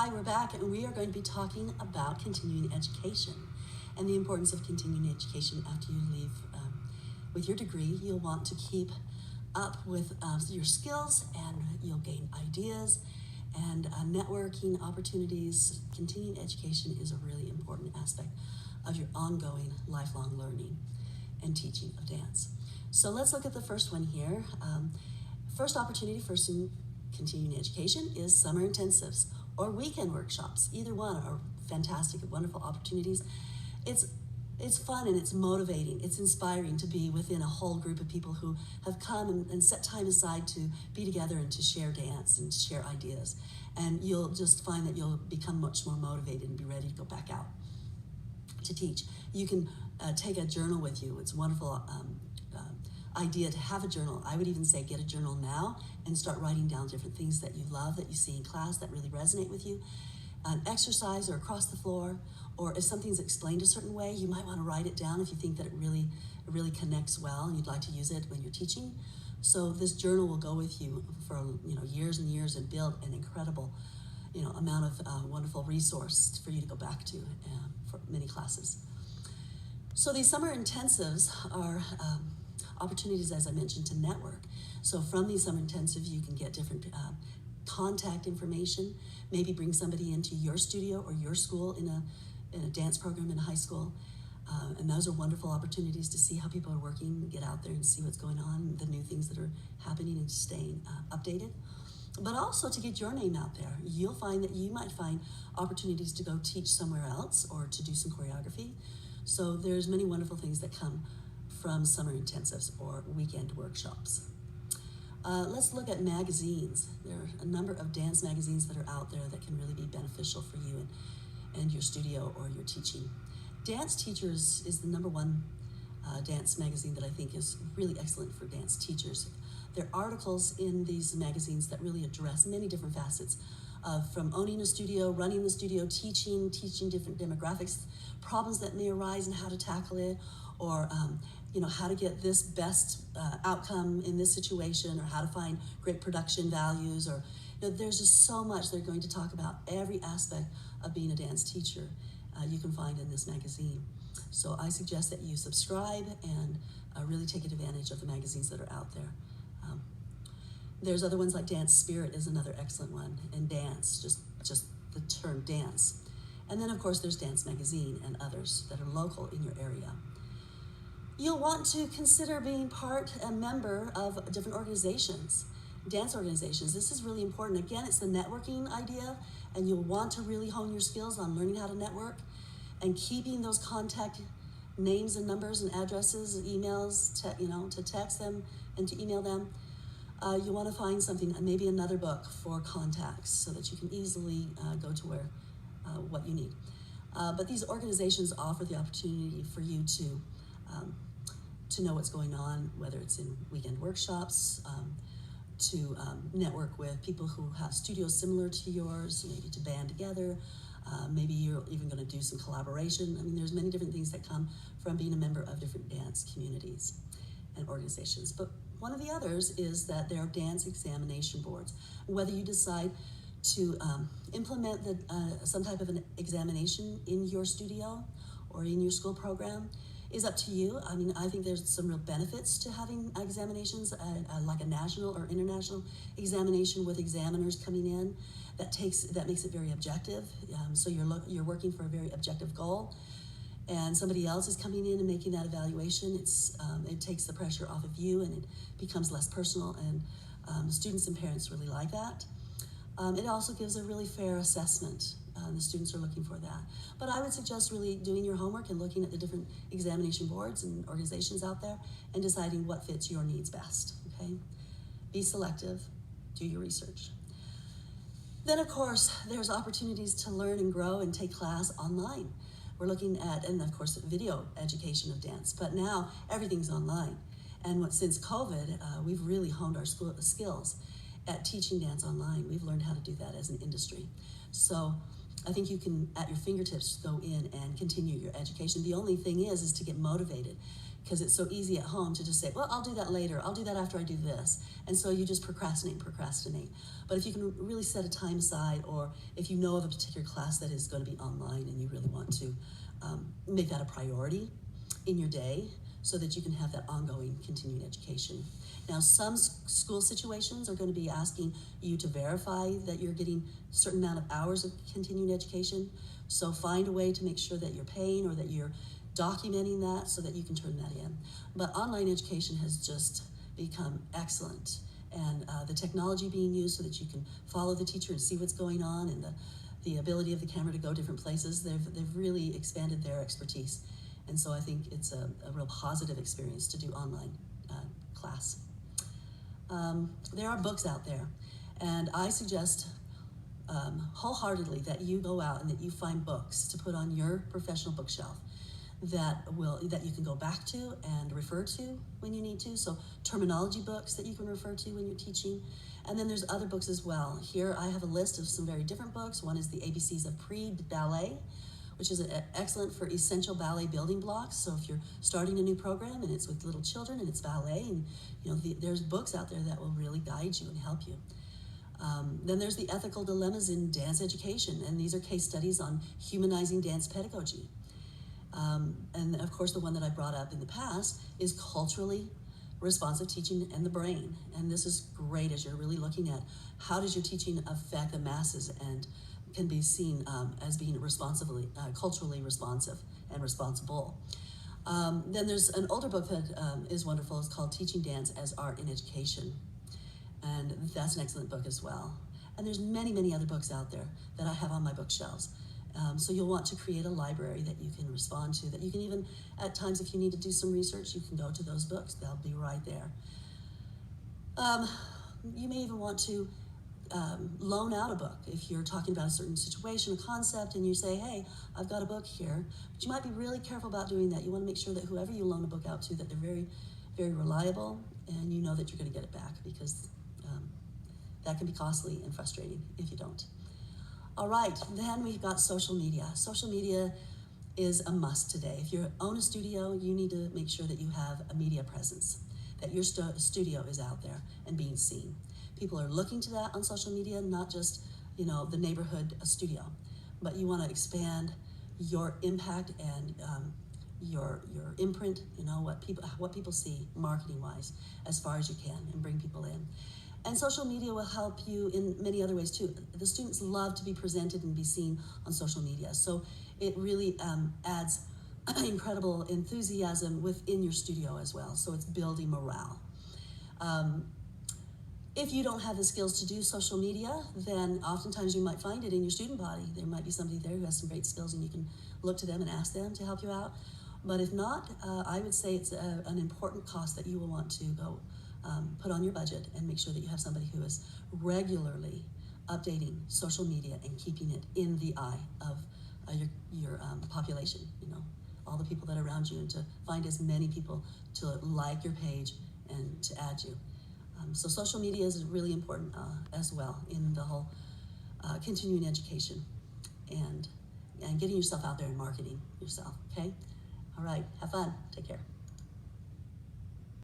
Hi, we're back, and we are going to be talking about continuing education and the importance of continuing education after you leave with your degree. You'll want to keep up with your skills, and you'll gain ideas and networking opportunities. Continuing education is a really important aspect of your ongoing lifelong learning and teaching of dance. So let's look at the first one here. First opportunity for some continuing education is summer intensives or weekend workshops. Either one are fantastic, wonderful opportunities. It's fun and it's motivating. It's inspiring to be within a whole group of people who have come and set time aside to be together and to share dance and to share ideas. And you'll just find that you'll become much more motivated and be ready to go back out to teach. You can take a journal with you. It's a wonderful idea to have a journal. I would even say get a journal now and start writing down different things that you love, that you see in class that really resonate with you. An exercise or across the floor, or if something's explained a certain way, you might want to write it down if you think that it really connects well and you'd like to use it when you're teaching. So this journal will go with you for years and years and build an incredible amount of wonderful resource for you to go back to for many classes. So these summer intensives are opportunities, as I mentioned, to network. So from these summer intensives, you can get different contact information, maybe bring somebody into your studio or your school in a dance program in high school. And those are wonderful opportunities to see how people are working, get out there and see what's going on, the new things that are happening, and staying updated. But also to get your name out there. You'll find that you might find opportunities to go teach somewhere else or to do some choreography. So there's many wonderful things that come from summer intensives or weekend workshops. Let's look at magazines. There are a number of dance magazines that are out there that can really be beneficial for you and your studio or your teaching. Dance Teachers is the number one dance magazine that I think is really excellent for dance teachers. There are articles in these magazines that really address many different facets from owning a studio, running the studio, teaching different demographics, problems that may arise and how to tackle it, or how to get this best outcome in this situation, or how to find great production values, or there's just so much they're going to talk about. Every aspect of being a dance teacher you can find in this magazine. So I suggest that you subscribe and really take advantage of the magazines that are out there. There's other ones like Dance Spirit is another excellent one, and Dance, just the term dance. And then of course there's Dance Magazine and others that are local in your area. You'll want to consider being a member of different organizations, dance organizations. This is really important. Again, it's the networking idea, and you'll want to really hone your skills on learning how to network and keeping those contact names and numbers and addresses, emails, to text them and to email them. You want to find something, maybe another book for contacts, so that you can easily go to what you need. But these organizations offer the opportunity for you to know what's going on, whether it's in weekend workshops, to network with people who have studios similar to yours, maybe to band together. Maybe you're even going to do some collaboration. I mean, there's many different things that come from being a member of different dance communities and organizations. But one of the others is that there are dance examination boards. Whether you decide to implement some type of an examination in your studio or in your school program is up to you. I mean, I think there's some real benefits to having examinations, like a national or international examination with examiners coming in. That makes it very objective. So you're working for a very objective goal, and somebody else is coming in and making that evaluation. It takes the pressure off of you, and it becomes less personal. And students and parents really like that. It also gives a really fair assessment. The students are looking for that. But I would suggest really doing your homework and looking at the different examination boards and organizations out there and deciding what fits your needs best, okay? Be selective, do your research. Then, of course, there's opportunities to learn and grow and take class online. We're looking at, and of course, video education of dance, but now everything's online. And since COVID, we've really honed our skills at teaching dance online. We've learned how to do that as an industry. So I think you can, at your fingertips, go in and continue your education. The only thing is to get motivated. because it's so easy at home to just say, well, I'll do that later. I'll do that after I do this. And so you just procrastinate. But if you can really set a time aside, or if you know of a particular class that is going to be online and you really want to make that a priority in your day so that you can have that ongoing continuing education. Now, some school situations are going to be asking you to verify that you're getting a certain amount of hours of continuing education. So find a way to make sure that you're paying or that you're documenting that so that you can turn that in. But online education has just become excellent. And the technology being used so that you can follow the teacher and see what's going on, and the ability of the camera to go different places, they've really expanded their expertise. And so I think it's a real positive experience to do online class. There are books out there, and I suggest wholeheartedly that you go out and that you find books to put on your professional bookshelf that you can go back to and refer to when you need to. So terminology books that you can refer to when you're teaching. And then there's other books as well. Here I have a list of some very different books. One is the ABCs of Pre-Ballet, which is excellent for essential ballet building blocks. So if you're starting a new program and it's with little children and it's ballet, and there's books out there that will really guide you and help you. Then there's the ethical dilemmas in dance education, and these are case studies on humanizing dance pedagogy. And of course, the one that I brought up in the past is culturally responsive teaching and the brain. And this is great as you're really looking at how does your teaching affect the masses and can be seen as being culturally responsive and responsible. Then there's an older book that is wonderful. It's called Teaching Dance as Art in Education. And that's an excellent book as well. And there's many, many other books out there that I have on my bookshelves. So you'll want to create a library that you can respond to, that you can even, at times if you need to do some research, you can go to those books. They'll be right there. You may even want to loan out a book if you're talking about a certain situation, a concept, and you say, hey, I've got a book here. But you might be really careful about doing that. You want to make sure that whoever you loan a book out to, that they're very, very reliable, and you know that you're going to get it back, because that can be costly and frustrating if you don't. All right, then we've got social media. Social media is a must today. If you own a studio, you need to make sure that you have a media presence, that your studio is out there and being seen. People are looking to that on social media, not just the neighborhood studio, but you want to expand your impact and your imprint. What people see marketing-wise as far as you can, and bring people in. And social media will help you in many other ways too. The students love to be presented and be seen on social media, so it really adds incredible enthusiasm within your studio as well. So it's building morale. If you don't have the skills to do social media, then oftentimes you might find it in your student body. There might be somebody there who has some great skills, and you can look to them and ask them to help you out. But if not, I would say it's an important cost that you will want to go put on your budget, and make sure that you have somebody who is regularly updating social media and keeping it in the eye of your population, all the people that are around you, and to find as many people to like your page and to add you. So social media is really important as well in the whole continuing education and getting yourself out there and marketing yourself, okay? All right, have fun, take care.